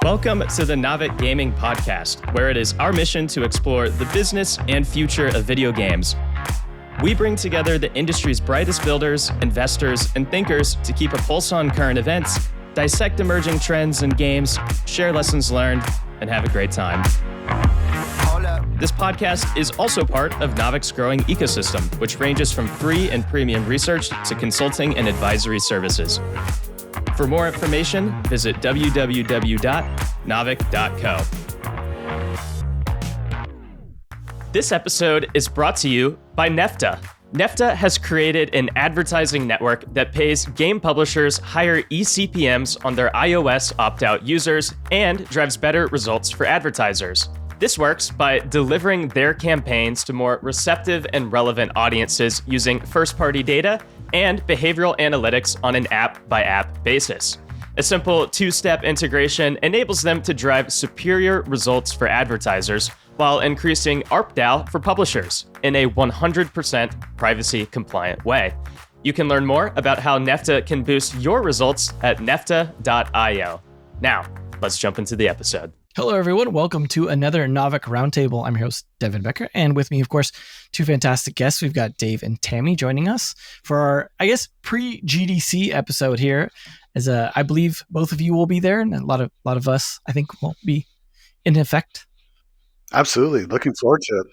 Welcome to the Navik Gaming Podcast, where it is our mission to explore the business and future of video games. We bring together the industry's brightest builders, investors, and thinkers to keep a pulse on current events, dissect emerging trends in games, share lessons learned, and have a great time. This podcast is also part of Navik's growing ecosystem, which ranges from free and premium research to consulting and advisory services. For more information, visit www.navik.co. This episode is brought to you by Nefta. Nefta has created an advertising network that pays game publishers higher eCPMs on their iOS opt-out users and drives better results for advertisers. This works by delivering their campaigns to more receptive and relevant audiences using first-party data and behavioral analytics on an app-by-app basis. A simple two-step integration enables them to drive superior results for advertisers while increasing ARPDAU for publishers in a 100% privacy-compliant way. You can learn more about how Nefta can boost your results at nefta.io. Now, let's jump into the episode. Hello, everyone. Welcome to another Navik Roundtable. I'm your host, Devin Becker, and with me, of course, two fantastic guests. We've got Dave and Tammy joining us for our, pre-GDC episode here. As I believe both of you will be there, and a lot of us, I think, will be in effect. Absolutely, looking forward to it.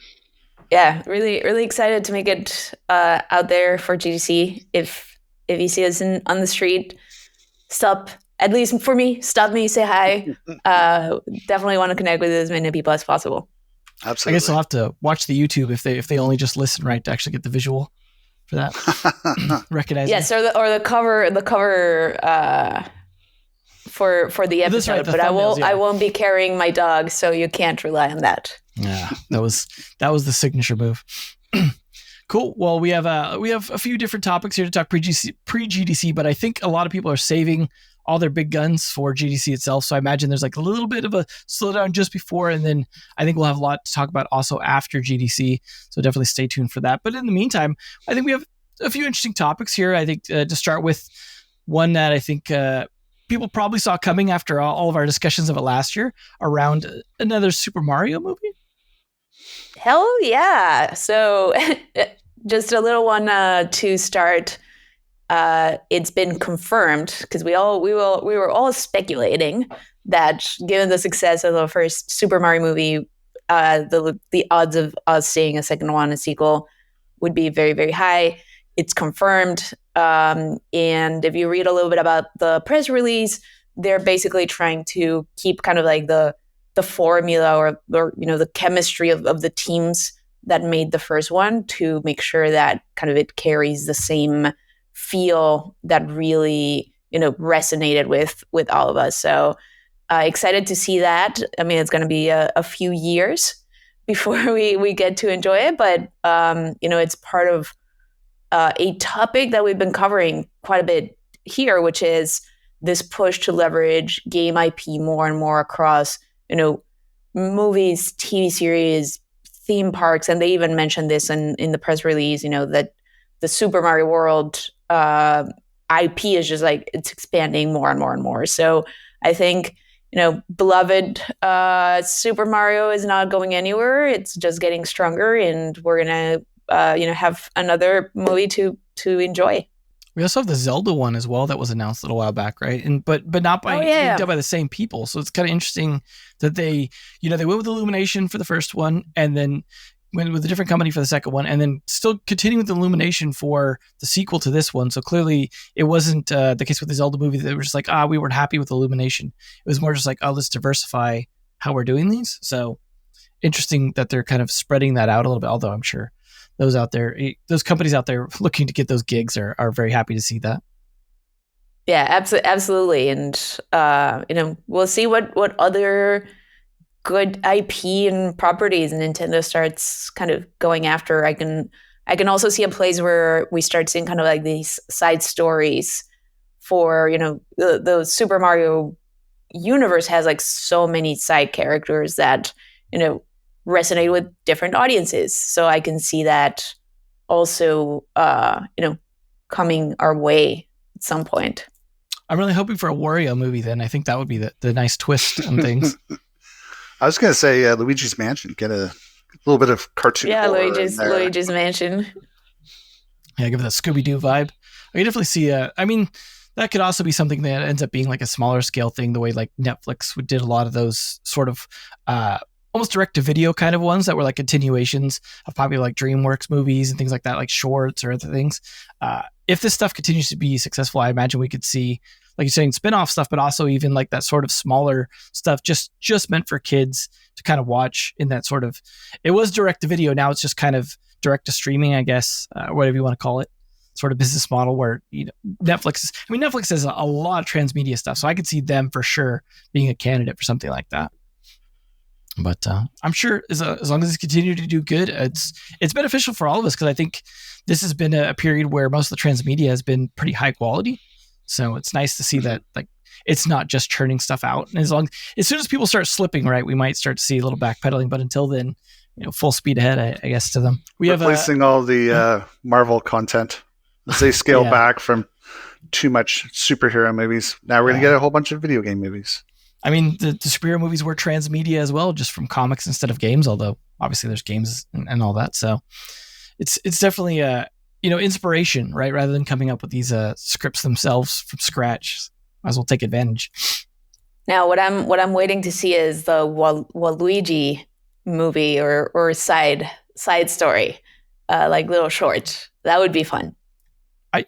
Yeah, really excited to make it out there for GDC. If you see us on the street, stop. At least for me, stop me, say hi. Definitely want to connect with as many people as possible. Absolutely. I guess I'll have to watch the YouTube if they only just listen, right, to actually get the visual for that. Recognize. Yes, or the cover for the episode. Right, but I won't be carrying my dog, so you can't rely on that. Yeah, that was the signature move. Cool. Well, we have a few different topics here to talk pre-GDC, but I think a lot of people are saving all their big guns for GDC itself. So I imagine there's like a little bit of a slowdown just before, and then I think we'll have a lot to talk about also after GDC. So definitely stay tuned for that. But in the meantime, I think we have a few interesting topics here. I think to start with one that I think people probably saw coming after all of our discussions of it last year around another Super Mario movie. Hell yeah. So just a little one to start. It's been confirmed because we were all speculating that given the success of the first Super Mario movie, the odds of us seeing a second one, a sequel, would be very, very high. It's confirmed. And if you read a little bit about the press release, they're basically trying to keep kind of like the formula or the chemistry of the teams that made the first one to make sure that kind of it carries the same feel that really resonated with all of us. So excited to see that. I mean, it's going to be a few years before we get to enjoy it, but it's part of a topic that we've been covering quite a bit here, which is this push to leverage game IP more and more across movies, TV series, theme parks, and they even mentioned this in the press release, that the Super Mario World IP is just like it's expanding more and more and more. So I think beloved Super Mario is not going anywhere. It's just getting stronger, and we're gonna have another movie to enjoy. We also have the Zelda one as well that was announced a little while back, right? And but not by done by the same people. So it's kind of interesting that they they went with Illumination for the first one, and then went with a different company for the second one, and then still continuing with Illumination for the sequel to this one. So clearly it wasn't the case with the Zelda movie that they were just like, we weren't happy with Illumination. It was more just like, let's diversify how we're doing these. So interesting that they're kind of spreading that out a little bit, although I'm sure those companies out there looking to get those gigs are very happy to see that. Yeah, absolutely. And, we'll see what other good IP and properties Nintendo starts kind of going after. I can also see a place where we start seeing kind of like these side stories for, the Super Mario universe has like so many side characters that, resonate with different audiences. So I can see that also, coming our way at some point. I'm really hoping for a Wario movie then. I think that would be the nice twist on things. I was going to say Luigi's Mansion. Get a little bit of cartoon. Yeah, Luigi's Mansion. Yeah, give it that Scooby-Doo vibe. I can definitely see that could also be something that ends up being like a smaller scale thing, the way like Netflix did a lot of those sort of almost direct-to-video kind of ones that were like continuations of popular like DreamWorks movies and things like that, like shorts or other things. If this stuff continues to be successful, I imagine we could see, like you're saying, spin-off stuff, but also even like that sort of smaller stuff just meant for kids to kind of watch in that sort of, it was direct-to-video, now it's just kind of direct-to-streaming, I guess, whatever you want to call it, sort of business model where, Netflix has a lot of transmedia stuff, so I could see them for sure being a candidate for something like that. But I'm sure as long as it's continued to do good, it's beneficial for all of us, because I think this has been a period where most of the transmedia has been pretty high quality. So it's nice to see that like it's not just churning stuff out. And as soon as people start slipping, right, we might start to see a little backpedaling. But until then, full speed ahead, I guess, to them. We replacing all the Marvel content as they scale back from too much superhero movies. Now we're going to get a whole bunch of video game movies. I mean, the superhero movies were transmedia as well, just from comics instead of games, although obviously there's games and all that. So it's definitely inspiration, right? Rather than coming up with these scripts themselves from scratch, might as well take advantage. Now, what I'm waiting to see is the Waluigi movie or side story, like little short. That would be fun.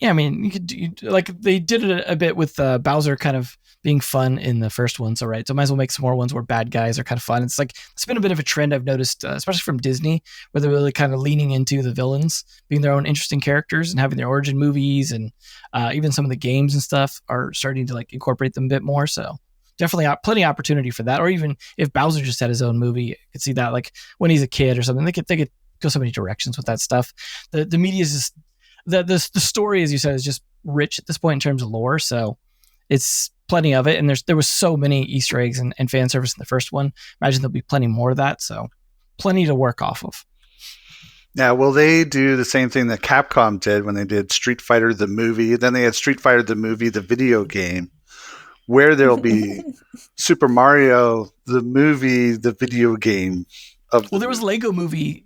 You could like they did it a bit with Bowser kind of being fun in the first one, so right. So might as well make some more ones where bad guys are kind of fun. It's been a bit of a trend I've noticed, especially from Disney, where they're really kind of leaning into the villains being their own interesting characters and having their origin movies, and even some of the games and stuff are starting to like incorporate them a bit more. So definitely plenty of opportunity for that. Or even if Bowser just had his own movie, I could see that like when he's a kid or something. They could go so many directions with that stuff. The media is just the story, as you said, is just rich at this point in terms of lore. So it's plenty of it, and there was so many Easter eggs and fan service in the first one. Imagine there'll be plenty more of that, so plenty to work off of. Now, will they do the same thing that Capcom did when they did Street Fighter the movie? Then they had Street Fighter the movie, the video game, where there'll be Super Mario the movie, the video game. There was Lego movie,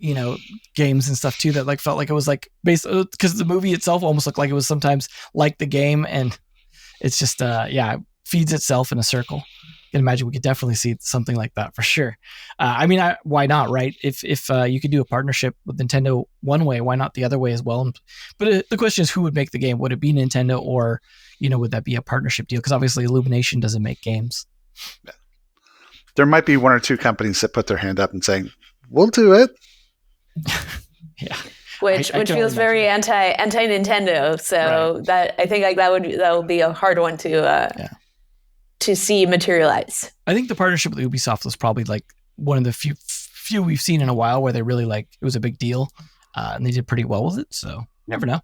games and stuff too that like felt like it was like based, because the movie itself almost looked like it was sometimes like the game, and it's just it feeds itself in a circle. I can imagine we could definitely see something like that for sure. Why not, right? If you could do a partnership with Nintendo one way, why not the other way as well? But the question is, who would make the game? Would it be Nintendo, or would that be a partnership deal? Because obviously Illumination doesn't make games. Yeah. There might be one or two companies that put their hand up and saying, "We'll do it." Yeah. Which feels very anti-Nintendo. So right. That I think like that would be a hard one to see materialize. I think the partnership with Ubisoft was probably like one of the few we've seen in a while where they really it was a big deal, and they did pretty well with it. So you never know.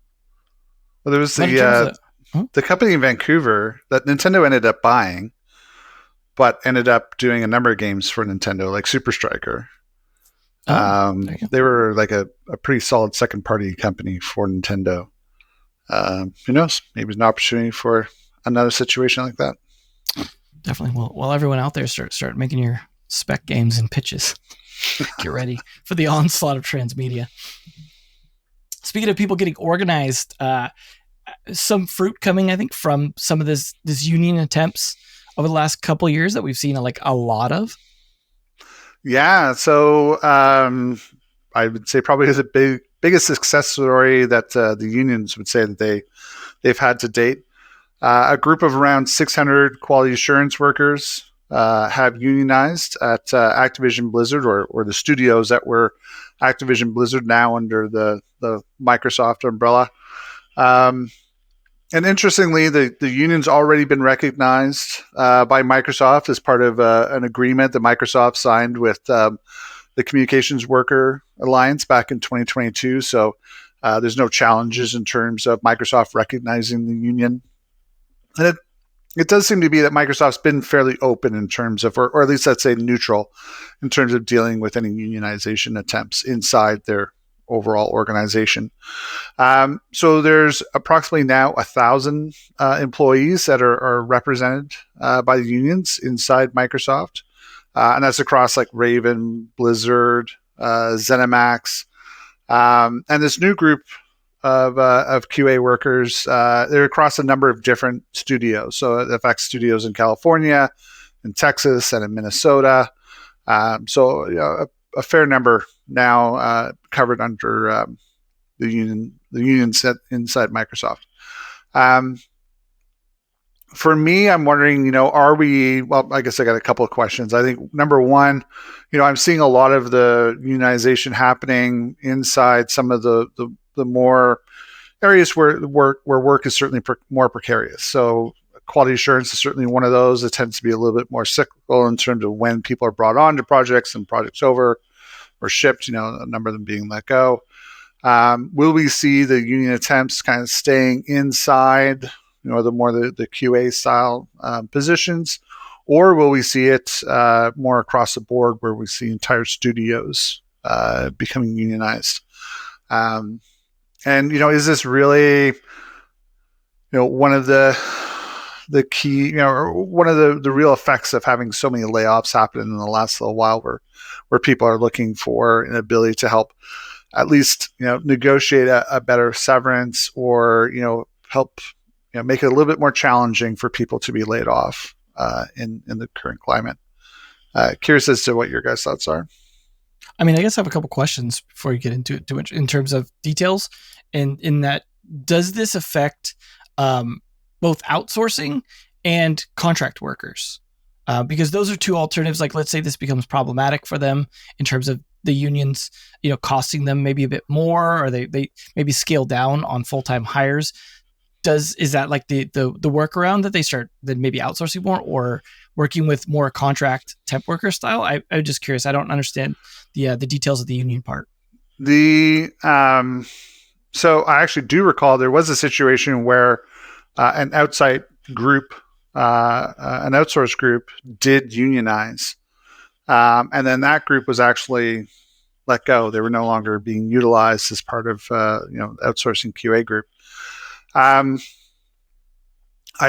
Well, there was the company in Vancouver that Nintendo ended up buying, but ended up doing a number of games for Nintendo, like Super Striker. They were like a pretty solid second party company for Nintendo. Who knows? Maybe it's an opportunity for another situation like that. Definitely. Well, everyone out there start making your spec games and pitches. Get ready for the onslaught of transmedia. Speaking of people getting organized, some fruit coming, I think, from some of this union attempts over the last couple of years that we've seen like a lot of. Yeah, so I would say probably is the biggest success story that the unions would say that they've had to date. A group of around 600 quality assurance workers have unionized at Activision Blizzard, or the studios that were Activision Blizzard, now under the Microsoft umbrella. And interestingly, the union's already been recognized by Microsoft as part of an agreement that Microsoft signed with the Communications Worker Alliance back in 2022. So there's no challenges in terms of Microsoft recognizing the union. And it does seem to be that Microsoft's been fairly open in terms of, or at least let's say neutral, in terms of dealing with any unionization attempts inside their overall organization. So there's approximately now 1,000 employees that are represented by the unions inside Microsoft. And that's across like Raven, Blizzard, ZeniMax. And this new group of QA workers, they're across a number of different studios. So it affects studios in California, in Texas, and in Minnesota. So a fair number now covered under the union set inside Microsoft. For me, I'm wondering, are we, well, I guess I got a couple of questions. I think number one, I'm seeing a lot of the unionization happening inside some of the more areas where work is certainly more precarious. So quality assurance is certainly one of those. It tends to be a little bit more cyclical in terms of when people are brought on to projects and projects over or shipped, a number of them being let go. Will we see the union attempts kind of staying inside, the more the QA style positions, or will we see it more across the board where we see entire studios becoming unionized? And is this really, one of the key, or one of the real effects of having so many layoffs happen in the last little while, where people are looking for an ability to help at least negotiate a better severance, or help make it a little bit more challenging for people to be laid off in the current climate. Curious as to what your guys' thoughts are. I mean, I guess I have a couple questions before you get into it too much in terms of details. And in that, does this affect both outsourcing and contract workers? Because those are two alternatives. Like, let's say this becomes problematic for them in terms of the unions, costing them maybe a bit more, or they maybe scale down on full-time hires. Is that like the workaround that they start then maybe outsourcing more, or working with more contract temp worker style? I'm just curious. I don't understand the details of the union part. So I actually do recall there was a situation where an outside group, an outsourced group, did unionize, and then that group was actually let go. They were no longer being utilized as part of outsourcing QA group. I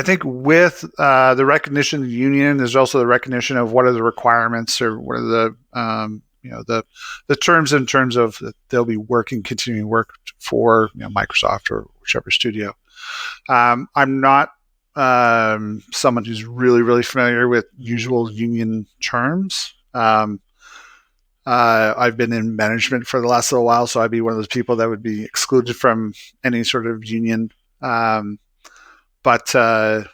think with the recognition of the union, there's also the recognition of what are the requirements, or what are the terms in terms of that they'll be continuing work for Microsoft or whichever studio. I'm not someone who's really, really familiar with usual union terms. I've been in management for the last little while, so I'd be one of those people that would be excluded from any sort of union. But I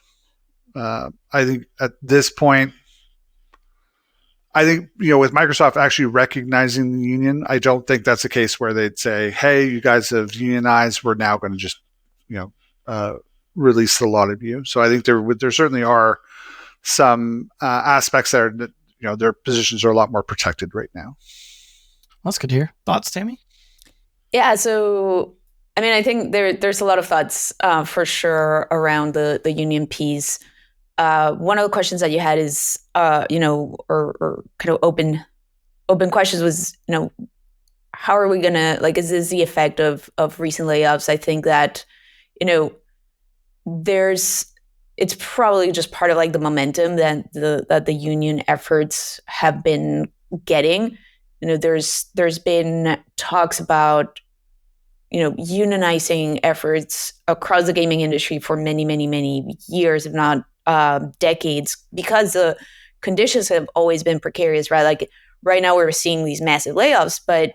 think at this point, with Microsoft actually recognizing the union, I don't think that's a case where they'd say, "Hey, you guys have unionized. We're now going to just, release a lot of you." So I think there certainly are some aspects there that their positions are a lot more protected right now. That's good to hear. Thoughts, Tammy? Yeah. So I mean, I think there's a lot of thoughts for sure around the union piece. One of the questions that you had is, or kind of open questions was, how are we gonna, is this the effect of recent layoffs? I think that, it's probably just part of the momentum that the union efforts have been getting. There's been talks about unionizing efforts across the gaming industry for many, many, many years, if not decades, because the conditions have always been precarious, right? Like right now we're seeing these massive layoffs, but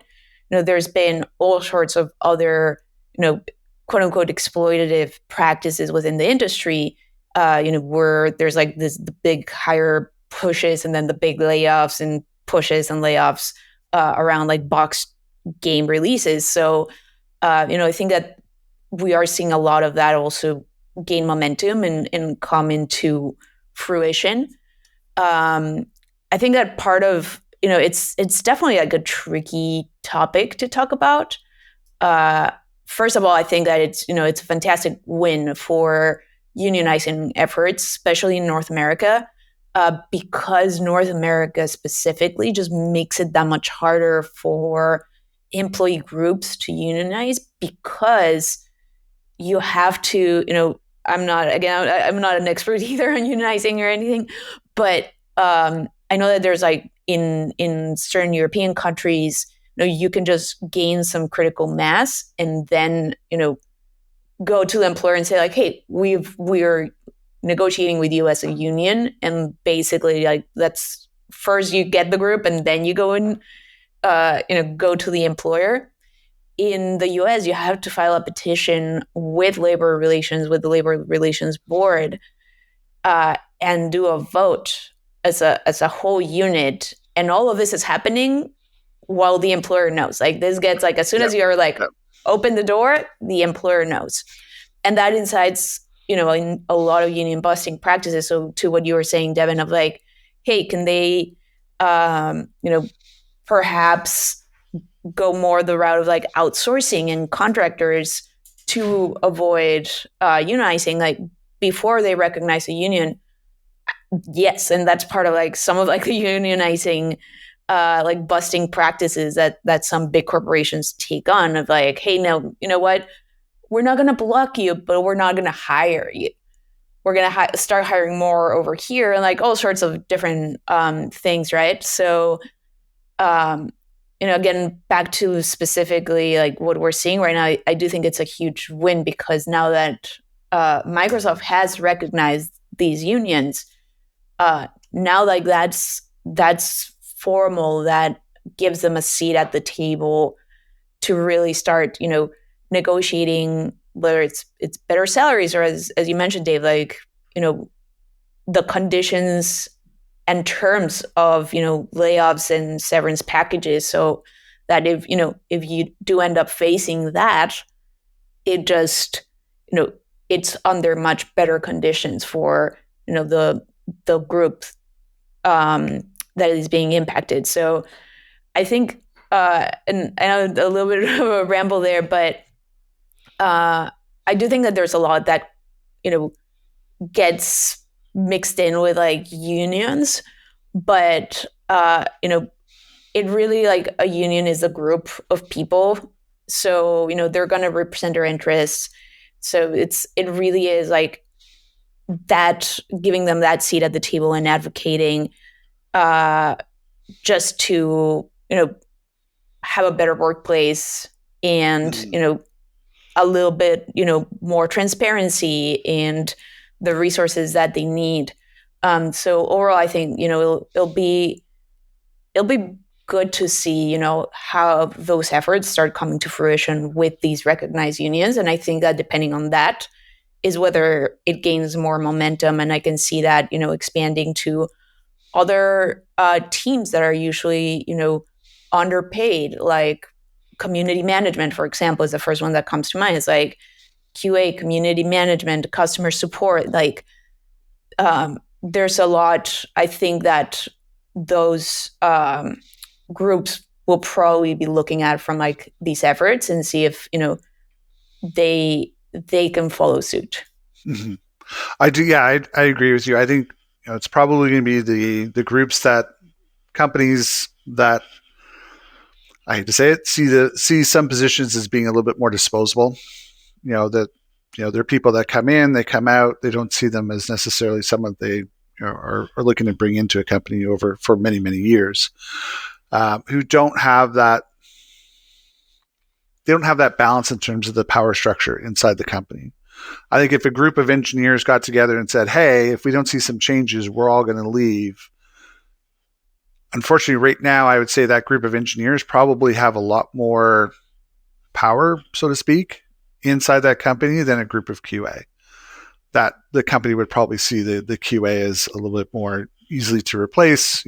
there's been all sorts of other quote unquote exploitative practices within the industry, where there's the big hire pushes and then the big layoffs and pushes and layoffs around box game releases. So I think that we are seeing a lot of that also gain momentum and come into fruition. I think that part of, it's definitely a tricky topic to talk about. First of all, I think that it's a fantastic win for unionizing efforts, especially in North America, because North America specifically just makes it that much harder for employee groups to unionize, because you have to, I'm not an expert either on unionizing or anything, but I know that there's like in certain European countries, you can just gain some critical mass and then, go to the employer and say like, hey, we're negotiating with you as a union, and basically like that's first you get the group and then you go and go to the employer. In the US, you have to file a petition with the Labor Relations Board, and do a vote as a whole unit. And all of this is happening while the employer knows. Like this gets like, as soon as you're like, open the door, the employer knows. And that incites, in a lot of union busting practices. So to what you were saying, Devin, of like, hey, can they, perhaps go more the route of like outsourcing and contractors to avoid unionizing, like before they recognize a union. Yes, and that's part of like some of like the unionizing like busting practices that some big corporations take on, of like, hey, no, you know what? We're not going to block you, but we're not going to hire you. We're going to start hiring more over here, and like all sorts of different things, right? So, again, back to specifically like what we're seeing right now, I do think it's a huge win, because now that Microsoft has recognized these unions, now like that's formal, that gives them a seat at the table to really start, negotiating, whether it's better salaries, or as you mentioned, Dave, like, the conditions and terms of, layoffs and severance packages, so that if you do end up facing that, it just, it's under much better conditions for, the group that is being impacted. So I think, and I know a little bit of a ramble there, but I do think that there's a lot that, gets mixed in with like unions, but, it really, like, a union is a group of people. So, they're going to represent their interests. So it really is like that, giving them that seat at the table and advocating, just to, have a better workplace and, a little bit, more transparency and the resources that they need. So overall, I think, it'll be good to see, how those efforts start coming to fruition with these recognized unions. And I think that depending on that is whether it gains more momentum. And I can see that, expanding to other teams that are usually, underpaid, like community management, for example, is the first one that comes to mind. It's like QA, community management, customer support. Like, there's a lot, I think, that those groups will probably be looking at from like these efforts and see if, they can follow suit. Mm-hmm. I do. Yeah, I agree with you. I think it's probably going to be the groups that companies that, I hate to say it, see some positions as being a little bit more disposable. There are people that come in, they come out, they don't see them as necessarily someone they are looking to bring into a company over for many, many years, who don't have that. They don't have that balance in terms of the power structure inside the company. I think if a group of engineers got together and said, hey, if we don't see some changes, we're all going to leave. Unfortunately, right now, I would say that group of engineers probably have a lot more power, so to speak, inside that company than a group of QA. That the company would probably see the QA as a little bit more easily to replace.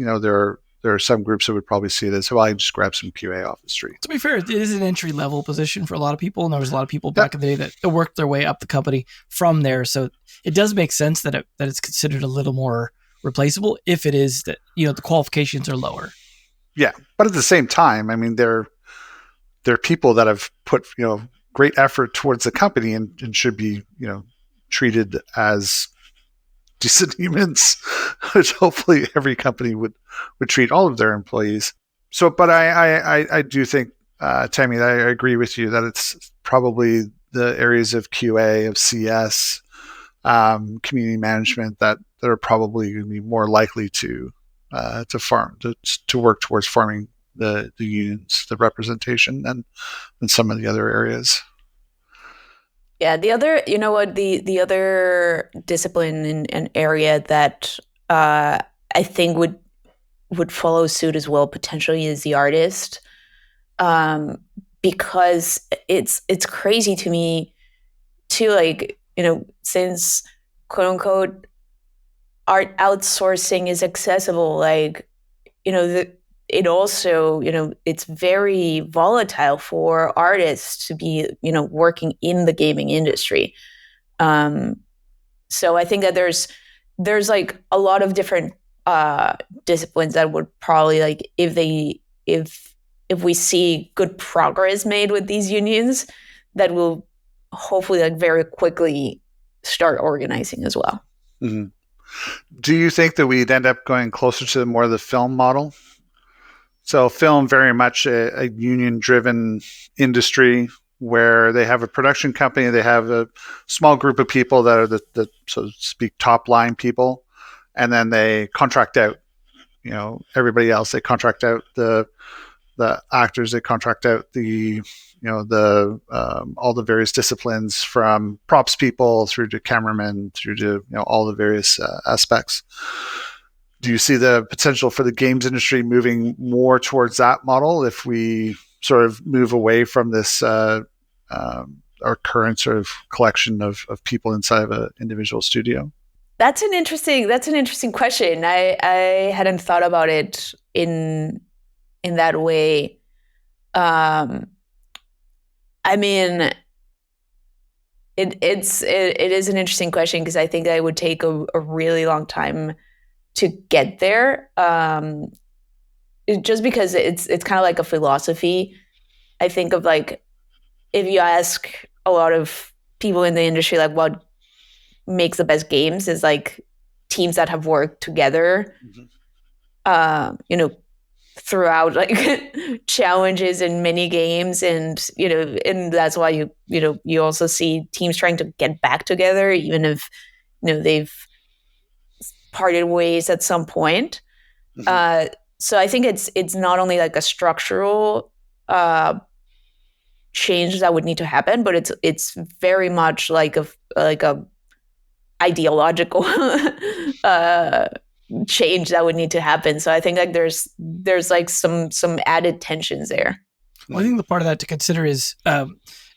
There are some groups that would probably see it as, well, I can just grab some QA off the street. To be fair, it is an entry-level position for a lot of people, and there was a lot of people back in the day that worked their way up the company from there. So it does make sense that it's considered a little more replaceable if it is that, the qualifications are lower. Yeah, but at the same time, I mean, they're people that have put, great effort towards the company and should be, treated as decent humans, which hopefully every company would treat all of their employees. So, but I do think Tammy, I agree with you that it's probably the areas of QA, of CS, community management that are probably going to be more likely to work towards forming the unions, the representation, than some of the other areas. Yeah, the other discipline and area that I think would follow suit as well potentially is the artist, because it's crazy to me too, like, since quote unquote art outsourcing is accessible, like, it also, it's very volatile for artists to be, working in the gaming industry. So I think that there's like a lot of different disciplines that would probably, like, if we see good progress made with these unions, that will hopefully, like, very quickly start organizing as well. Mm-hmm. Do you think that we'd end up going closer to more of the film model? So film, very much a union-driven industry where they have a production company, they have a small group of people that are the so to speak, top-line people, and then they contract out, everybody else. They contract out the actors, they contract out the all the various disciplines, from props people through to cameramen, through to all the various aspects. Do you see the potential for the games industry moving more towards that model if we sort of move away from this our current sort of collection of people inside of an individual studio? That's an interesting question. I hadn't thought about it in that way. I mean, it is an interesting question, because I think that it would take a really long time to get there. Just because it's kind of like a philosophy. I think of, like, if you ask a lot of people in the industry, like, what makes the best games, is like teams that have worked together, throughout, like, challenges and mini games, and and that's why you also see teams trying to get back together, even if they've parted ways at some point. So I think it's not only like a structural change that would need to happen, but it's very much like a ideological change that would need to happen. So I think, like, there's like some added tensions there. Well, I think the part of that to consider is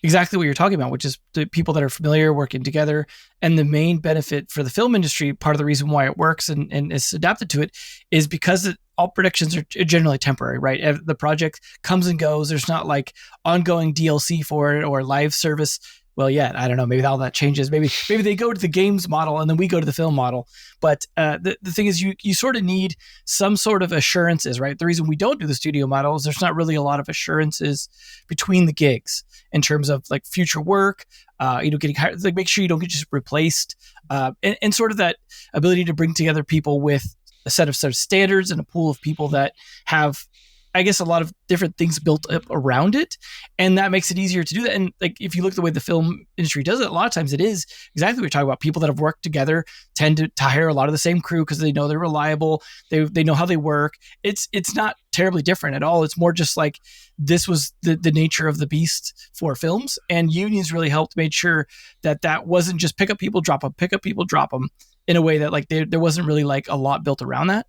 exactly what you're talking about, which is the people that are familiar working together. And the main benefit for the film industry, part of the reason why it works and is adapted to it, is because all productions are generally temporary, right? The project comes and goes. There's not like ongoing DLC for it or live service. Well, yeah, I don't know. Maybe all that changes. Maybe they go to the games model and then we go to the film model. But the thing is, you sort of need some sort of assurances, right? The reason we don't do the studio model is there's not really a lot of assurances between the gigs in terms of, like, future work, getting hired, like, make sure you don't get just replaced, and sort of that ability to bring together people with a set of standards and a pool of people that have, I guess, a lot of different things built up around it. And that makes it easier to do that. And, like, if you look at the way the film industry does it, a lot of times it is exactly what you're talking about. People that have worked together tend to hire a lot of the same crew because they know they're reliable. They know how they work. It's not terribly different at all. It's more just like this was the nature of the beast for films. And unions really helped make sure that wasn't just pick up people, drop them in a way that, like, there wasn't really, like, a lot built around that.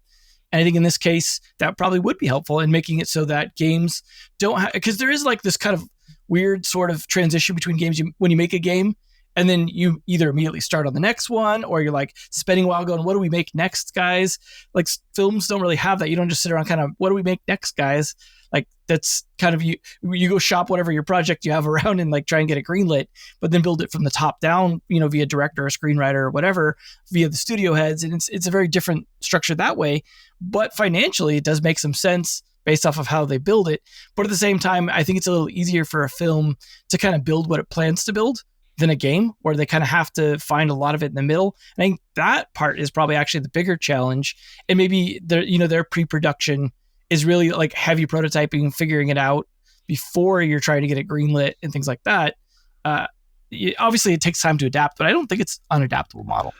And I think in this case, that probably would be helpful in making it so that games don't have, because there is, like, this kind of weird sort of transition between games. When you make a game and then you either immediately start on the next one, or you're, like, spending a while going, what do we make next, guys? Like, films don't really have that. You don't just sit around kind of, what do we make next, guys? Like, that's kind of, you go shop whatever your project you have around and, like, try and get it greenlit, but then build it from the top down, via director or screenwriter or whatever, via the studio heads. And it's a very different structure that way. But financially, it does make some sense based off of how they build it. But at the same time, I think it's a little easier for a film to kind of build what it plans to build than a game, where they kind of have to find a lot of it in the middle. And I think that part is probably actually the bigger challenge. And maybe their pre-production is really, like, heavy prototyping, figuring it out, before you're trying to get it greenlit and things like that. Obviously, it takes time to adapt, but I don't think it's an unadaptable model.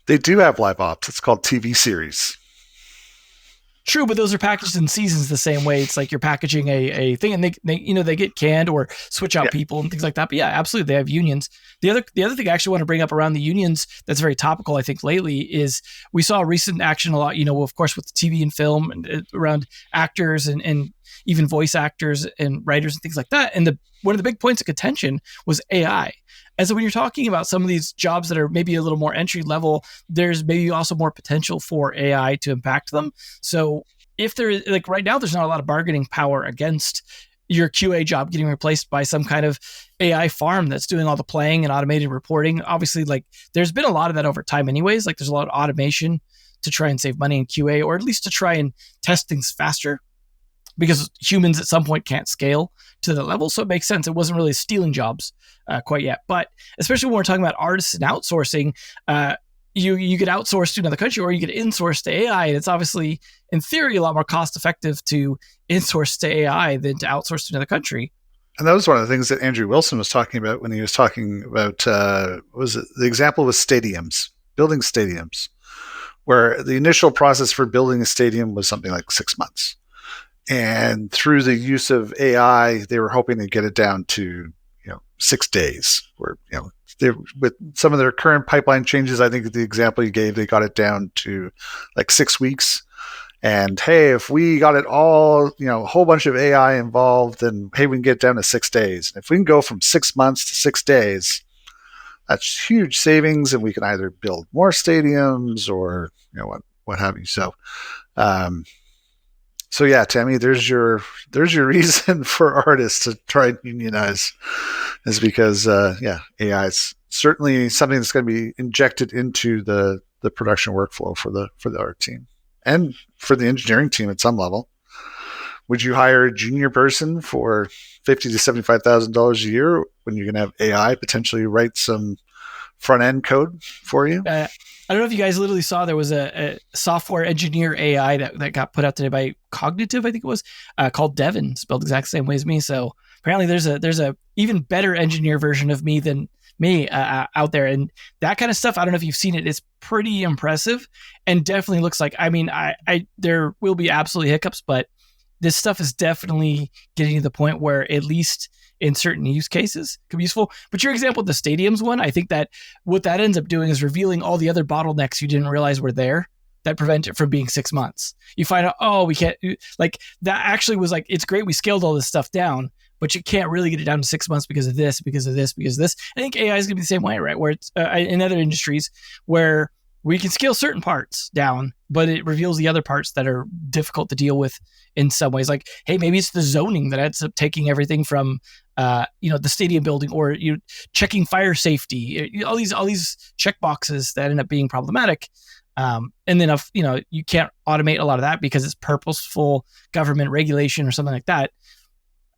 They do have live ops. It's called TV series. True, but those are packaged in seasons the same way. It's like you're packaging a thing, and they get canned or switch out people and things like that. But yeah, absolutely, they have unions. The other thing I actually want to bring up around the unions that's very topical, I think, lately is we saw recent action a lot. Of course, with TV and film and around actors and even voice actors and writers and things like that. And one of the big points of contention was AI. And so when you're talking about some of these jobs that are maybe a little more entry level, there's maybe also more potential for AI to impact them. So if there, like right now, there's not a lot of bargaining power against your QA job getting replaced by some kind of AI farm that's doing all the playing and automated reporting. Obviously, like there's been a lot of that over time anyways. Like there's a lot of automation to try and save money in QA, or at least to try and test things faster, because humans at some point can't scale to the level. So it makes sense. It wasn't really stealing jobs quite yet. But especially when we're talking about artists and outsourcing, you get outsourced to another country or you get insourced to AI. And it's obviously, in theory, a lot more cost effective to insource to AI than to outsource to another country. And that was one of the things that Andrew Wilson was talking about when he was talking about, the example was stadiums, building stadiums, where the initial process for building a stadium was something like 6 months. And through the use of AI, they were hoping to get it down to 6 days. Where with some of their current pipeline changes, I think the example you gave, they got it down to like 6 weeks. And hey, if we got it all, a whole bunch of AI involved, then hey, we can get it down to 6 days. And if we can go from 6 months to 6 days, that's huge savings, and we can either build more stadiums or what have you. So yeah, Tammy, there's your reason for artists to try and unionize, is because AI is certainly something that's going to be injected into the production workflow for the art team and for the engineering team at some level. Would you hire a junior person for $50,000 to $75,000 a year when you're going to have AI potentially write some front end code for you? I don't know if you guys literally saw there was a software engineer AI that got put out today by Cognitive, I think it was, called Devin, spelled the exact same way as me. So apparently there's a even better engineer version of me than me out there, and that kind of stuff. I don't know if you've seen it. It's pretty impressive, and definitely looks like. I mean, I there will be absolutely hiccups, but this stuff is definitely getting to the point where, at least in certain use cases, could be useful. But your example of the stadiums one, I think that what that ends up doing is revealing all the other bottlenecks you didn't realize were there that prevent it from being 6 months. You find out, we can't, like, that actually was like, it's great we scaled all this stuff down, but you can't really get it down to 6 months because of this, because of this, because of this. I think AI is going to be the same way, right? Where it's in other industries where we can scale certain parts down, but it reveals the other parts that are difficult to deal with in some ways. Like, hey, maybe it's the zoning that ends up taking everything from, the stadium building, or you checking fire safety, all these check boxes that end up being problematic. And then if you can't automate a lot of that because it's purposeful government regulation or something like that,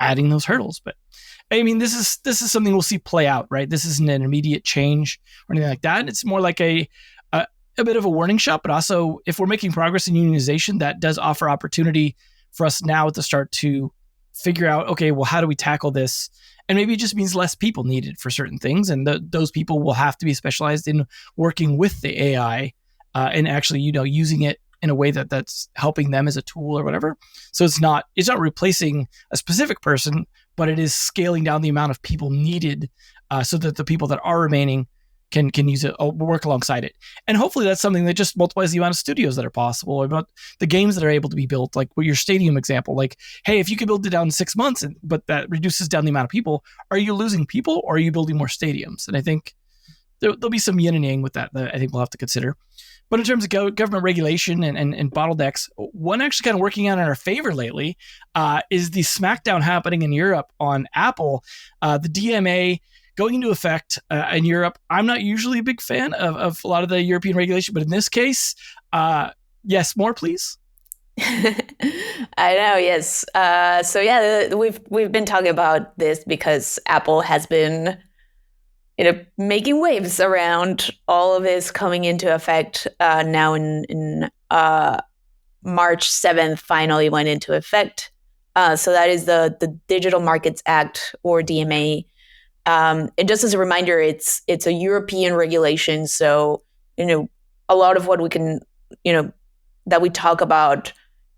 adding those hurdles. But I mean, this is something we'll see play out, right? This isn't an immediate change or anything like that. It's more like a bit of a warning shot, but also if we're making progress in unionization, that does offer opportunity for us now to start to figure out, okay, well, how do we tackle this? And maybe it just means less people needed for certain things. And those people will have to be specialized in working with the AI and actually, using it in a way that's helping them as a tool or whatever. So it's not replacing a specific person, but it is scaling down the amount of people needed so that the people that are remaining can use it or work alongside it. And hopefully that's something that just multiplies the amount of studios that are possible, or about the games that are able to be built, like with your stadium example. Like, hey, if you can build it down in 6 months, but that reduces down the amount of people, are you losing people or are you building more stadiums? And I think there'll be some yin and yang with that I think we'll have to consider. But in terms of government regulation and bottlenecks, one actually kind of working out in our favor lately is the smackdown happening in Europe on Apple. The DMA going into effect in Europe. I'm not usually a big fan of a lot of the European regulation, but in this case, yes, more please. I know, yes. So yeah, we've been talking about this because Apple has been, making waves around all of this coming into effect. Now in March 7th, finally went into effect. So that is the Digital Markets Act, or DMA. And just as a reminder, it's a European regulation. So, a lot of what we can, that we talk about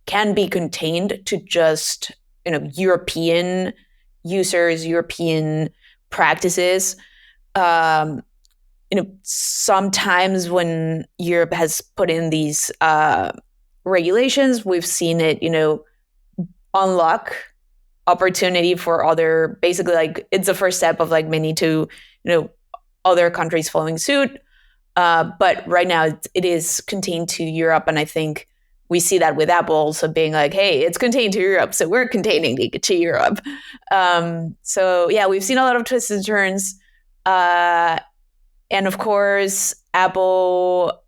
can be contained to just, European users, European practices. Sometimes when Europe has put in these regulations, we've seen it, unlock opportunity for other, basically, like, it's the first step of like many to, other countries following suit. But right now it is contained to Europe. And I think we see that with Apple also being like, hey, it's contained to Europe, so we're containing it to Europe. So yeah, we've seen a lot of twists and turns. And of course, Apple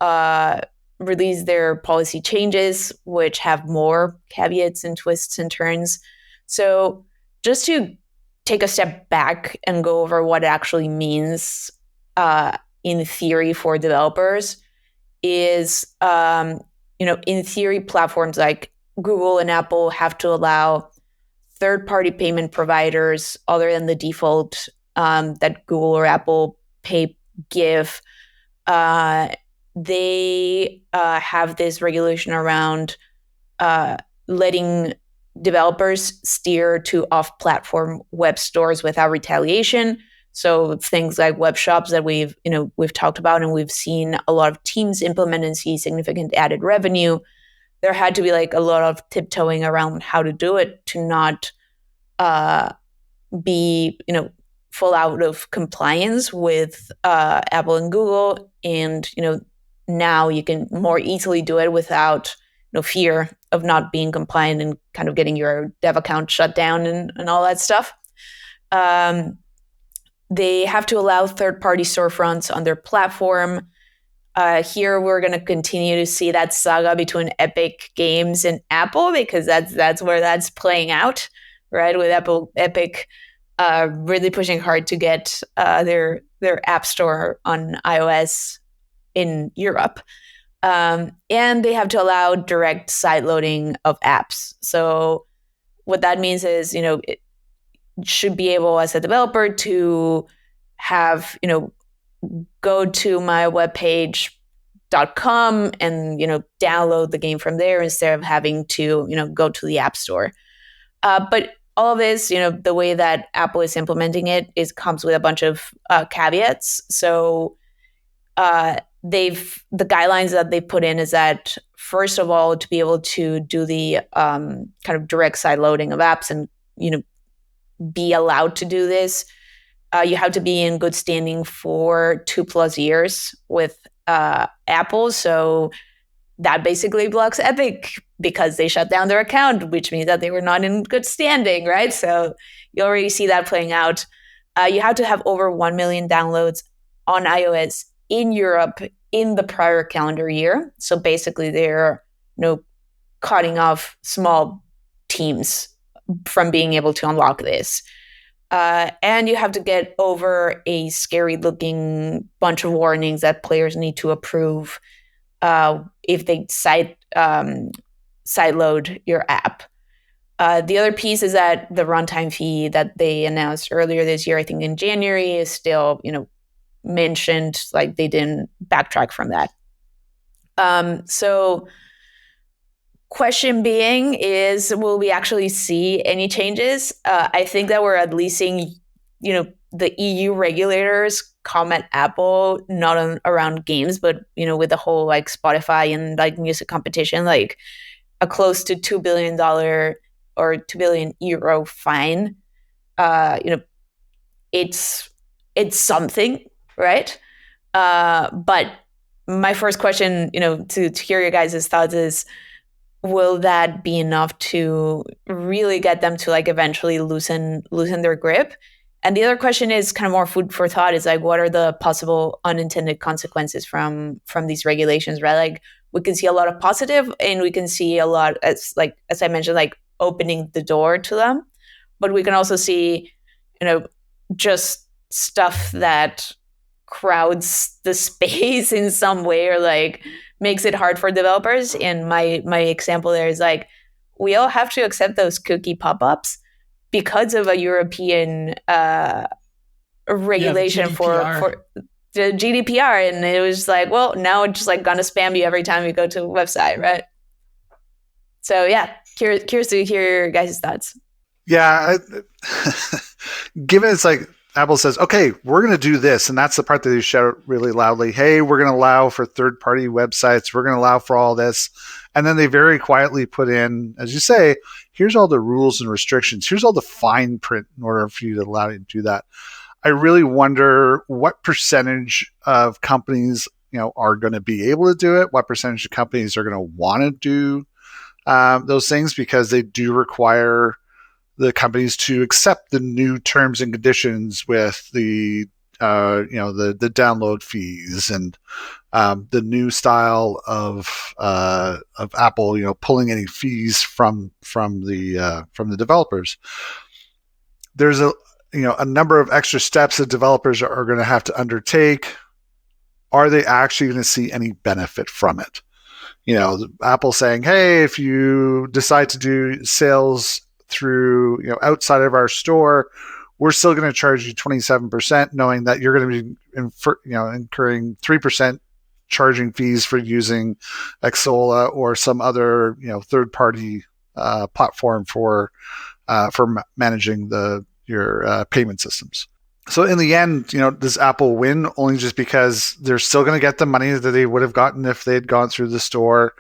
released their policy changes, which have more caveats and twists and turns. So just to take a step back and go over what it actually means in theory for developers is, in theory, platforms like Google and Apple have to allow third-party payment providers other than the default that Google or Apple Pay give. They have this regulation around letting developers steer to off-platform web stores without retaliation. So things like web shops that we've talked about and we've seen a lot of teams implement and see significant added revenue. There had to be like a lot of tiptoeing around how to do it to not be, full out of compliance with Apple and Google. And, now you can more easily do it without fear of not being compliant and kind of getting your dev account shut down and all that stuff. They have to allow third-party storefronts on their platform. Here, we're going to continue to see that saga between Epic Games and Apple, because that's where that's playing out, right? With Epic really pushing hard to get their app store on iOS in Europe. And they have to allow direct side loading of apps. So what that means is, it should be able as a developer to have, go to my webpage.com and, download the game from there instead of having to, go to the App Store. But all of this, the way that Apple is implementing it comes with a bunch of caveats. So the guidelines that they put in is that, first of all, to be able to do the kind of direct side loading of apps and, be allowed to do this, you have to be in good standing for 2+ years with Apple. So that basically blocks Epic because they shut down their account, which means that they were not in good standing, right? So you already see that playing out. You have to have over 1 million downloads on iOS in Europe in the prior calendar year. So basically they're cutting off small teams from being able to unlock this. And you have to get over a scary looking bunch of warnings that players need to approve if they side load your app. The other piece is that the runtime fee that they announced earlier this year, I think in January, is still, mentioned, like they didn't backtrack from that. So question being is, will we actually see any changes? I think that we're at least seeing, the EU regulators come at Apple, not around games, but, with the whole like Spotify and like music competition, like a close to $2 billion or €2 billion fine. It's something, right? But my first question, to hear your guys' thoughts is, will that be enough to really get them to like eventually loosen their grip? And the other question is kind of more food for thought, is like, what are the possible unintended consequences from these regulations, right? Like we can see a lot of positive and we can see a lot, as I mentioned, like opening the door to them. But we can also see, just stuff that crowds the space in some way or like makes it hard for developers. And my example there is like, we all have to accept those cookie pop-ups because of a European regulation for the GDPR. And it was like, well, now it's just like gonna spam you every time you go to a website, right? So yeah, curious to hear your guys' thoughts. Yeah, given it's like Apple says, okay, we're going to do this, and that's the part that they shout really loudly. Hey, we're going to allow for third-party websites. We're going to allow for all this, and then they very quietly put in, as you say, here's all the rules and restrictions. Here's all the fine print in order for you to allow you to do that. I really wonder what percentage of companies, are going to be able to do it. What percentage of companies are going to want to do those things, because they do require the companies to accept the new terms and conditions with the the download fees and the new style of Apple, pulling any fees from the developers. There's a number of extra steps that developers are going to have to undertake. Are they actually going to see any benefit from it? Apple saying, hey, if you decide to do sales through outside of our store, we're still going to charge you 27%, knowing that you're going to be incurring 3% charging fees for using Xsola or some other third party platform for managing your payment systems. So in the end, does Apple win only just because they're still going to get the money that they would have gotten if they'd gone through the store,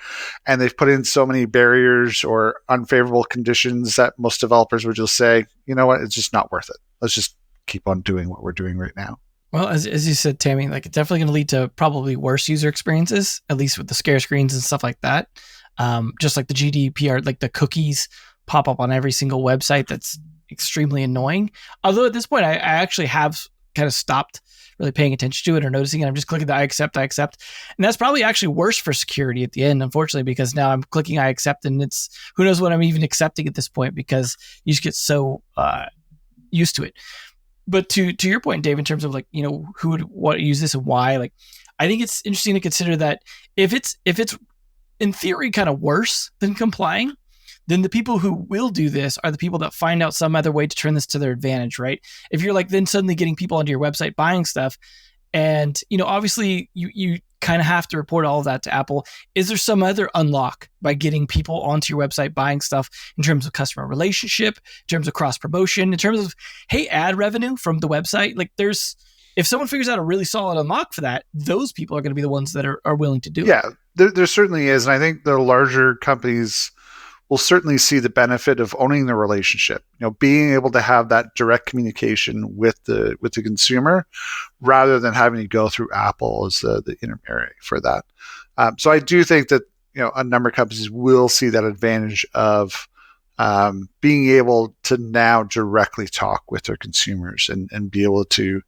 and they've put in so many barriers or unfavorable conditions that most developers would just say, you know what, it's just not worth it. Let's just keep on doing what we're doing right now. Well, as you said, Tammy, like it's definitely going to lead to probably worse user experiences, at least with the scare screens and stuff like that. Just like the GDPR, like the cookies pop up on every single website. That's extremely annoying. Although at this point, I actually have kind of stopped really paying attention to it or noticing it. I'm just clicking the I accept. And that's probably actually worse for security at the end, unfortunately, because now I'm clicking I accept and it's who knows what I'm even accepting at this point, because you just get so used to it. But to your point, Dave, in terms of like, who would want to use this and why, like, I think it's interesting to consider that if it's in theory kind of worse than complying, then the people who will do this are the people that find out some other way to turn this to their advantage, right? If you're like then suddenly getting people onto your website buying stuff, and obviously you kind of have to report all of that to Apple. Is there some other unlock by getting people onto your website buying stuff in terms of customer relationship, in terms of cross promotion, in terms of, hey, ad revenue from the website? Like if someone figures out a really solid unlock for that, those people are going to be the ones that are willing to do it. Yeah, there certainly is. And I think the larger companies will certainly see the benefit of owning the relationship, being able to have that direct communication with the consumer rather than having to go through Apple as the intermediary for that. So I do think that, a number of companies will see that advantage of being able to now directly talk with their consumers and be able to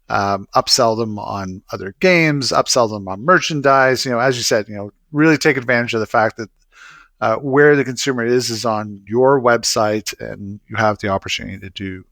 upsell them on other games, upsell them on merchandise, as you said, really take advantage of the fact that where the consumer is on your website, and you have the opportunity to do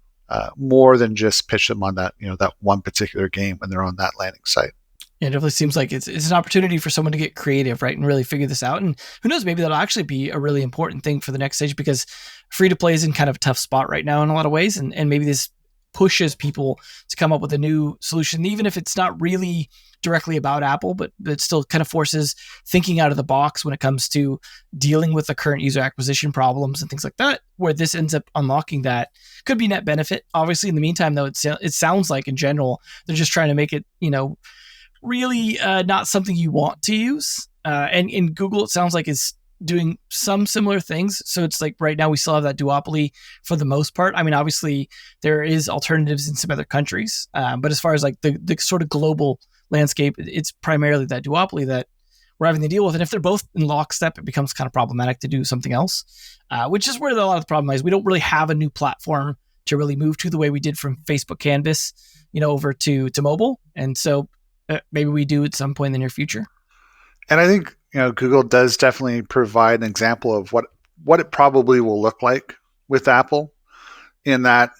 more than just pitch them on that, that one particular game when they're on that landing site. Yeah, it definitely seems like it's an opportunity for someone to get creative, right, and really figure this out. And who knows, maybe that'll actually be a really important thing for the next stage, because free to play is in kind of a tough spot right now in a lot of ways, and maybe this pushes people to come up with a new solution, even if it's not really directly about Apple, but it still kind of forces thinking out of the box when it comes to dealing with the current user acquisition problems and things like that, where this ends up unlocking that. Could be net benefit. Obviously, in the meantime, though, it sounds like in general, they're just trying to make it, really not something you want to use. And in Google, it sounds like is doing some similar things. So it's like right now we still have that duopoly for the most part. I mean, obviously there is alternatives in some other countries, but as far as like the sort of global landscape, it's primarily that duopoly that we're having to deal with. And if they're both in lockstep, it becomes kind of problematic to do something else, which is where a lot of the problem lies. We don't really have a new platform to really move to the way we did from Facebook Canvas, over to mobile. And so maybe we do at some point in the near future. And I think, Google does definitely provide an example of what it probably will look like with Apple, in that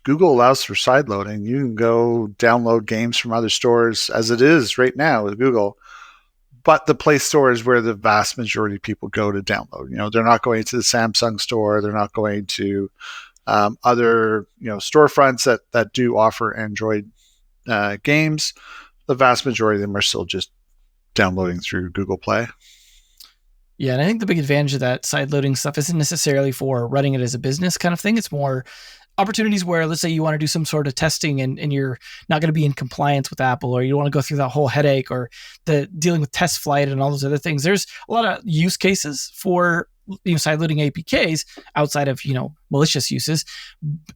Google allows for sideloading. You can go download games from other stores as it is right now with Google. but the Play Store is where the vast majority of people go to download. They're not going to the Samsung store. They're not going to other storefronts that do offer Android games. The vast majority of them are still just downloading through Google Play. Yeah, and I think the big advantage of that sideloading stuff isn't necessarily for running it as a business kind of thing. It's more opportunities where, let's say you want to do some sort of testing and you're not going to be in compliance with Apple, or you don't want to go through that whole headache or the dealing with test flight and all those other things. There's a lot of use cases for sideloading APKs outside of malicious uses,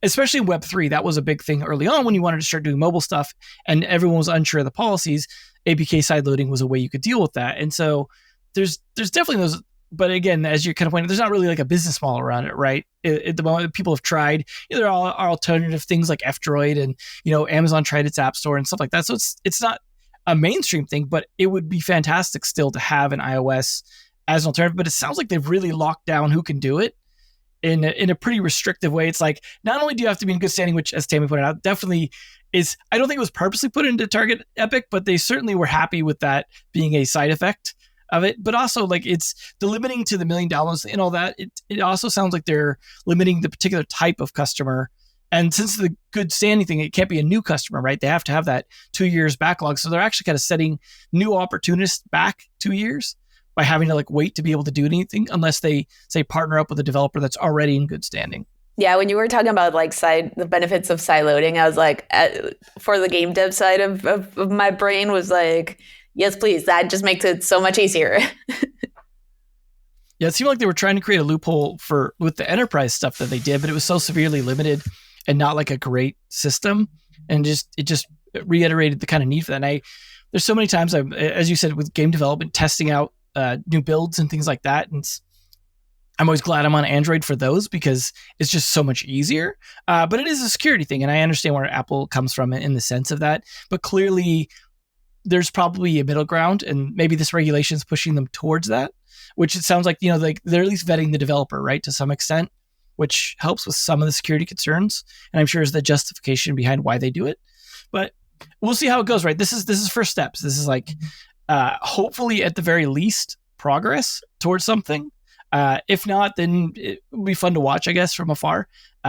especially in Web3. That was a big thing early on when you wanted to start doing mobile stuff and everyone was unsure of the policies. APK sideloading was a way you could deal with that. And so there's definitely those, but again, as you're kind of pointing, there's not really like a business model around it, right? At the moment, people have tried. There are alternative things like F-Droid, and Amazon tried its app store and stuff like that. So it's not a mainstream thing, but it would be fantastic still to have an iOS as an alternative. But it sounds like they've really locked down who can do it in a pretty restrictive way. It's like, not only do you have to be in good standing, which, as Tammy pointed out, definitely is. I don't think it was purposely put into Target Epic, but they certainly were happy with that being a side effect of it. But also, like, it's the limiting to the $1 million and all that. It also sounds like they're limiting the particular type of customer. And since the good standing thing, it can't be a new customer, right? They have to have that 2 years backlog. So they're actually kind of setting new opportunists back 2 years by having to wait to be able to do anything unless they say partner up with a developer that's already in good standing. Yeah, when you were talking about the benefits of sideloading, I was like, for the game dev side of my brain was like, yes, please. That just makes it so much easier. Yeah, it seemed like they were trying to create a loophole with the enterprise stuff that they did, but it was so severely limited and not like a great system, and it just reiterated the kind of need for that. And there's so many times, as you said, with game development, testing out new builds and things like that, and I'm always glad I'm on Android for those because it's just so much easier. But it is a security thing, and I understand where Apple comes from in the sense of that. But clearly, there's probably a middle ground, and maybe this regulation is pushing them towards that, which it sounds like, they're at least vetting the developer, right, to some extent, which helps with some of the security concerns. And I'm sure is the justification behind why they do it. But we'll see how it goes, right? This is first steps. This is hopefully at the very least progress towards something. If not, then it will be fun to watch, I guess, from afar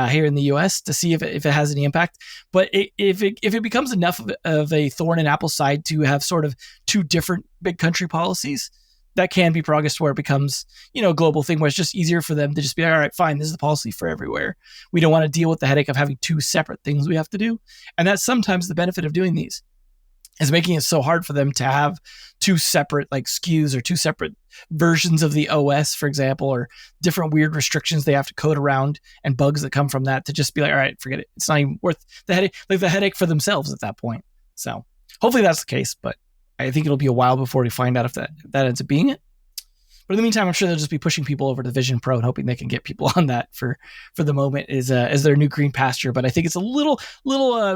here in the US to see if it has any impact. But if it becomes enough of a thorn in Apple's side to have sort of two different big country policies, that can be progress where it becomes, a global thing where it's just easier for them to just be, all right, fine, this is the policy for everywhere. We don't want to deal with the headache of having two separate things we have to do. And that's sometimes the benefit of doing these, is making it so hard for them to have two separate SKUs or two separate versions of the OS, for example, or different weird restrictions they have to code around and bugs that come from that, to just be like, all right, forget it. It's not even worth the headache, the headache for themselves at that point. So hopefully that's the case, but I think it'll be a while before we find out if that ends up being it. But in the meantime, I'm sure they'll just be pushing people over to Vision Pro and hoping they can get people on that for the moment as their new green pasture. But I think it's a little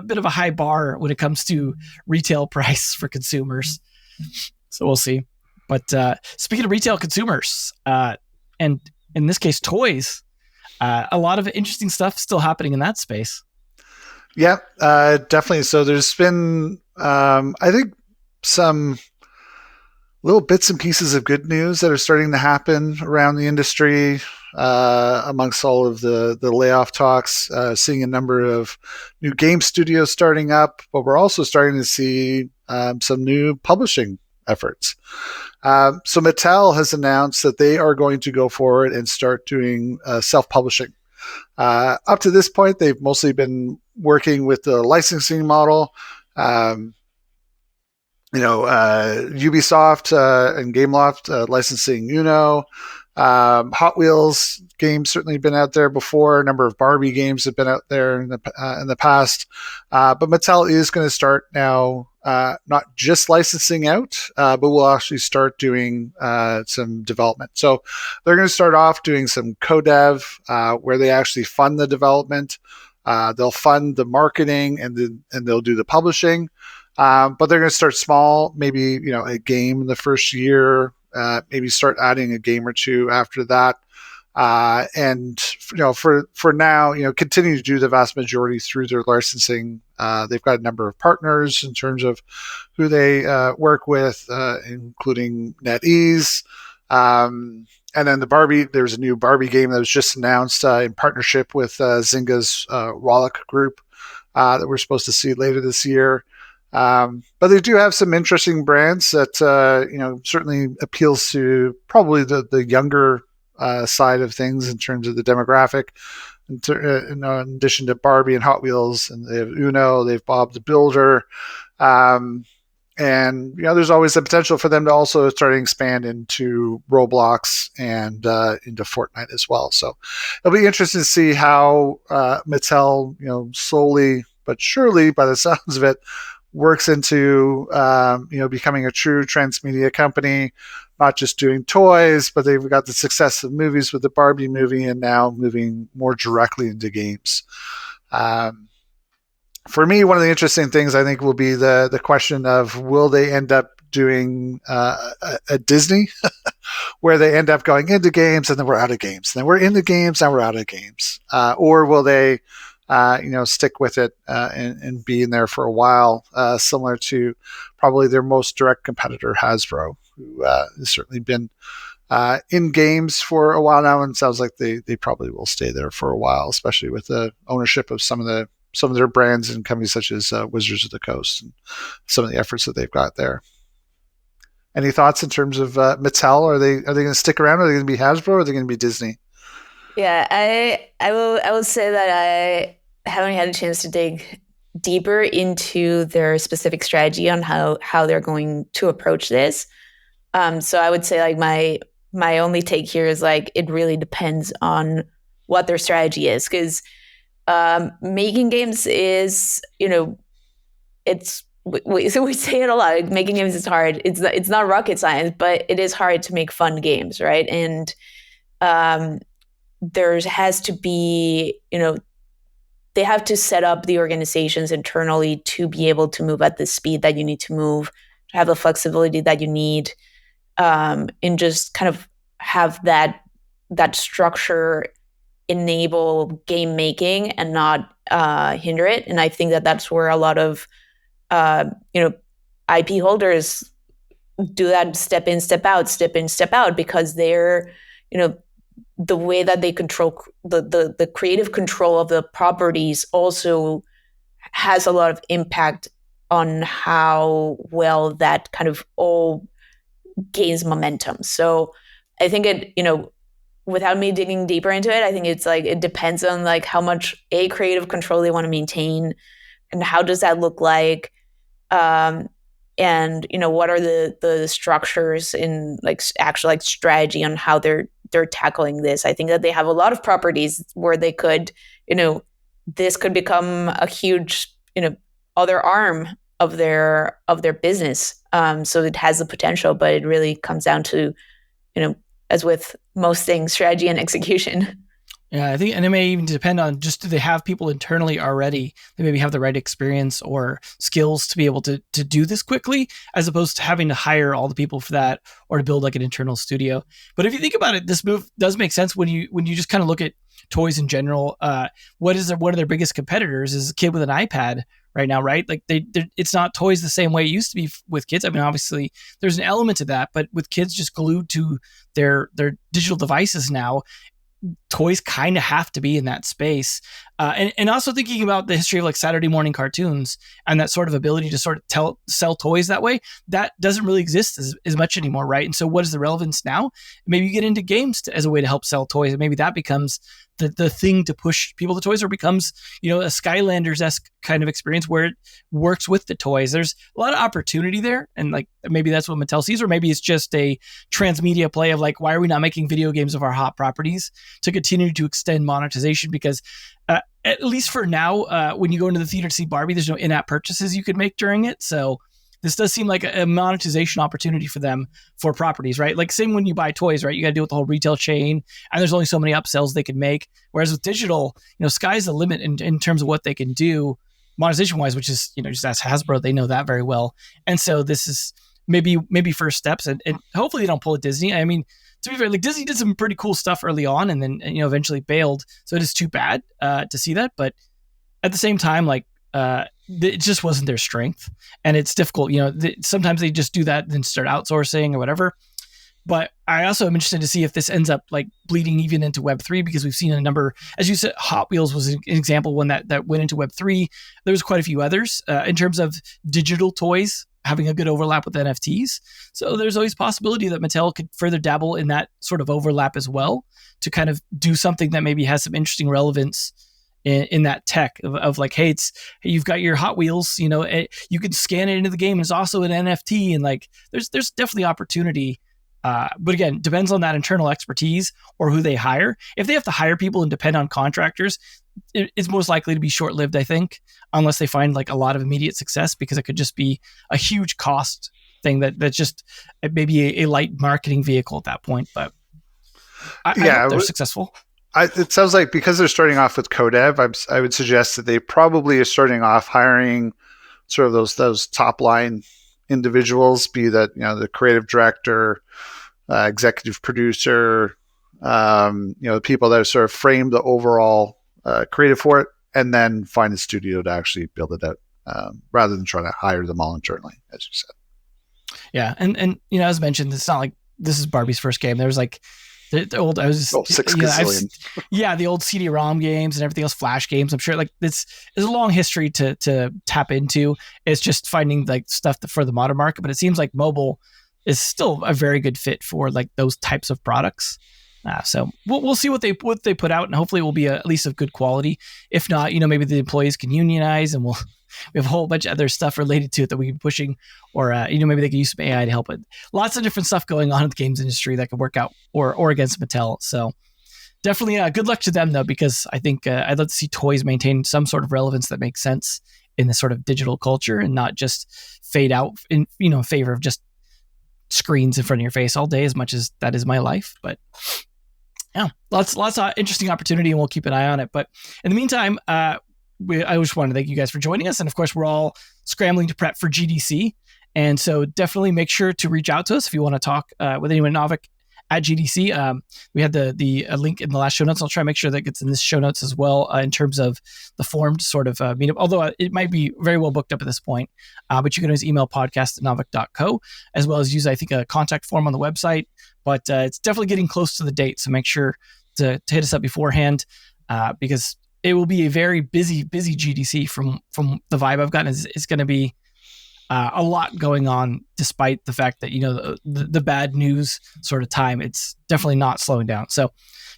bit of a high bar when it comes to retail price for consumers. So we'll see. But speaking of retail consumers, and in this case, toys, a lot of interesting stuff still happening in that space. Yeah, definitely. So there's been, I think, some little bits and pieces of good news that are starting to happen around the industry amongst all of the layoff talks, seeing a number of new game studios starting up, but we're also starting to see some new publishing efforts. So Mattel has announced that they are going to go forward and start doing self-publishing. Up to this point, they've mostly been working with the licensing model. Ubisoft and Gameloft licensing Uno. Hot Wheels games certainly been out there before. A number of Barbie games have been out there in the past. But Mattel is going to start now not just licensing out, but we'll actually start doing some development. So they're going to start off doing some co-dev where they actually fund the development. They'll fund the marketing and they'll do the publishing. But they're going to start small, maybe, a game in the first year, maybe start adding a game or two after that. And for now, continue to do the vast majority through their licensing. They've got a number of partners in terms of who they work with, including NetEase. And then there's a new Barbie game that was just announced in partnership with Zynga's Rollic Group that we're supposed to see later this year. But they do have some interesting brands that certainly appeals to probably the younger side of things in terms of the demographic. In addition to Barbie and Hot Wheels, and they have Uno, they have Bob the Builder, and there's always the potential for them to also start to expand into Roblox and into Fortnite as well. So it'll be interesting to see how Mattel, slowly but surely, by the sounds of it, works into becoming a true transmedia company, not just doing toys, but they've got the success of movies with the Barbie movie and now moving more directly into games. For me, one of the interesting things I think will be the question of, will they end up doing a Disney where they end up going into games and then we're out of games, then we're in the games, now we're out of games, or will they stick with it and be in there for a while, similar to probably their most direct competitor, Hasbro, who has certainly been in games for a while now, and sounds like they probably will stay there for a while, especially with the ownership of some of their brands and companies such as Wizards of the Coast and some of the efforts that they've got there. Any thoughts in terms of Mattel? Are they going to stick around? Are they going to be Hasbro? Or are they going to be Disney? Yeah, I will say that I haven't had a chance to dig deeper into their specific strategy on how they're going to approach this. So I would say like my only take here is like it really depends on what their strategy is, because making games is, it's we say it a lot. Like, making games is hard. It's not rocket science, but it is hard to make fun games, right? And there has to be, they have to set up the organizations internally to be able to move at the speed that you need to move, to have the flexibility that you need, and just kind of have that structure enable game making and not hinder it. And I think that that's where a lot of IP holders do that step in, step out, because they're, the way that they control the creative control of the properties also has a lot of impact on how well that kind of all gains momentum. So I think it, without me digging deeper into it, I think it's like, it depends on like how much creative control they want to maintain and how does that look like. And, what are the structures in like actual like strategy on how they're tackling this. I think that they have a lot of properties where they could, this could become a huge, other arm of their business. So it has the potential, but it really comes down to, as with most things, strategy and execution. Yeah, I think, and it may even depend on just, do they have people internally already that maybe have the right experience or skills to be able to do this quickly, as opposed to having to hire all the people for that or to build like an internal studio. But if you think about it, this move does make sense when you just kind of look at toys in general. One of their biggest competitors is a kid with an iPad right now, right? Like it's not toys the same way it used to be with kids. I mean, obviously there's an element to that, but with kids just glued to their digital devices now, toys kind of have to be in that space. And also thinking about the history of like Saturday morning cartoons and that sort of ability to sort of sell toys that way, that doesn't really exist as much anymore, right? And so what is the relevance now? Maybe you get into games as a way to help sell toys, and maybe that becomes the thing to push people to toys, or becomes, a Skylanders-esque kind of experience where it works with the toys. There's a lot of opportunity there, and like maybe that's what Mattel sees, or maybe it's just a transmedia play of like, why are we not making video games of our hot properties to continue to extend monetization? Because at least for now, when you go into the theater to see Barbie, there's no in-app purchases you could make during it. So this does seem like a monetization opportunity for them for properties, right? Like same when you buy toys, right? You got to deal with the whole retail chain, and there's only so many upsells they can make. Whereas with digital, sky's the limit in terms of what they can do monetization wise, which is, just ask Hasbro, they know that very well. And so this is maybe first steps, and hopefully they don't pull a Disney. I mean, to be fair, like Disney did some pretty cool stuff early on, and then eventually bailed. So it is too bad to see that, but at the same time, like it just wasn't their strength, and it's difficult. Sometimes they just do that and then start outsourcing or whatever. But I also am interested to see if this ends up like bleeding even into Web3, because we've seen a number, as you said, Hot Wheels was an example when that went into Web3. There was quite a few others in terms of digital toys having a good overlap with NFTs. So there's always possibility that Mattel could further dabble in that sort of overlap as well, to kind of do something that maybe has some interesting relevance in that tech of like, hey, you've got your Hot Wheels, you can scan it into the game. And it's also an NFT, and like there's definitely opportunity. But again, depends on that internal expertise or who they hire. If they have to hire people and depend on contractors, it's most likely to be short-lived, I think, unless they find like a lot of immediate success, because it could just be a huge cost thing that's just maybe a light marketing vehicle at that point. But I hope they're successful. It sounds like because they're starting off with co-dev, I would suggest that they probably are starting off hiring sort of those top line individuals, be that the creative director, executive producer, the people that sort of frame the overall creative for it, and then find a studio to actually build it out, rather than trying to hire them all internally, as you said. Yeah, and as mentioned, it's not like this is Barbie's first game. There was like the old, I was just 6 gazillion. The old CD-ROM games and everything else, Flash games. I'm sure like it's a long history to tap into. It's just finding like stuff for the modern market, but it seems like mobile is still a very good fit for like those types of products. So we'll see what they put out, and hopefully it will be at least of good quality. If not, maybe the employees can unionize, and we have a whole bunch of other stuff related to it that we can be pushing, or maybe they can use some AI to help it. Lots of different stuff going on in the games industry that could work out or against Mattel. So definitely good luck to them though, because I think I'd love to see toys maintain some sort of relevance that makes sense in this sort of digital culture, and not just fade out in favor of just screens in front of your face all day, as much as that is my life. But yeah, lots of interesting opportunity, and we'll keep an eye on it. But in the meantime, I just want to thank you guys for joining us. And of course, we're all scrambling to prep for GDC. And so definitely make sure to reach out to us if you want to talk with anyone at Novik at GDC. We had the link in the last show notes. I'll try to make sure that gets in this show notes as well, in terms of the formed sort of meetup, although it might be very well booked up at this point. But you can always email podcast@novik.co, as well as use, I think, a contact form on the website. But it's definitely getting close to the date, so make sure to hit us up beforehand, because it will be a very busy GDC from the vibe I've gotten. It's going to be a lot going on, despite the fact that the bad news sort of time. It's definitely not slowing down. So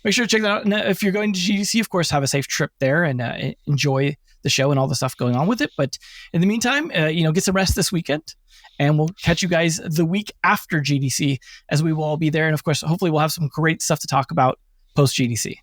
make sure to check that out. And if you're going to GDC, of course, have a safe trip there, and enjoy the show and all the stuff going on with it. But in the meantime, get some rest this weekend, and we'll catch you guys the week after GDC, as we will all be there. And of course, hopefully we'll have some great stuff to talk about post GDC.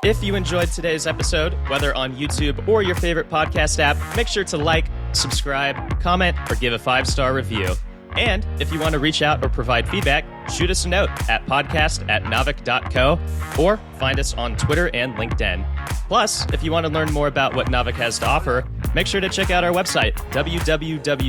If you enjoyed today's episode, whether on YouTube or your favorite podcast app, make sure to like, subscribe, comment, or give a 5-star review. And if you want to reach out or provide feedback, shoot us a note at podcast@novik.co, or find us on Twitter and LinkedIn. Plus, if you want to learn more about what Novik has to offer, make sure to check out our website, www.novik.co.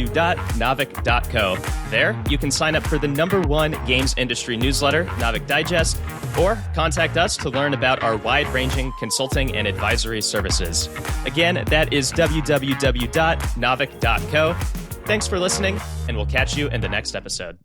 There, you can sign up for the #1 games industry newsletter, Novik Digest, or contact us to learn about our wide-ranging consulting and advisory services. Again, that is www.novik.co. Thanks for listening, and we'll catch you in the next episode.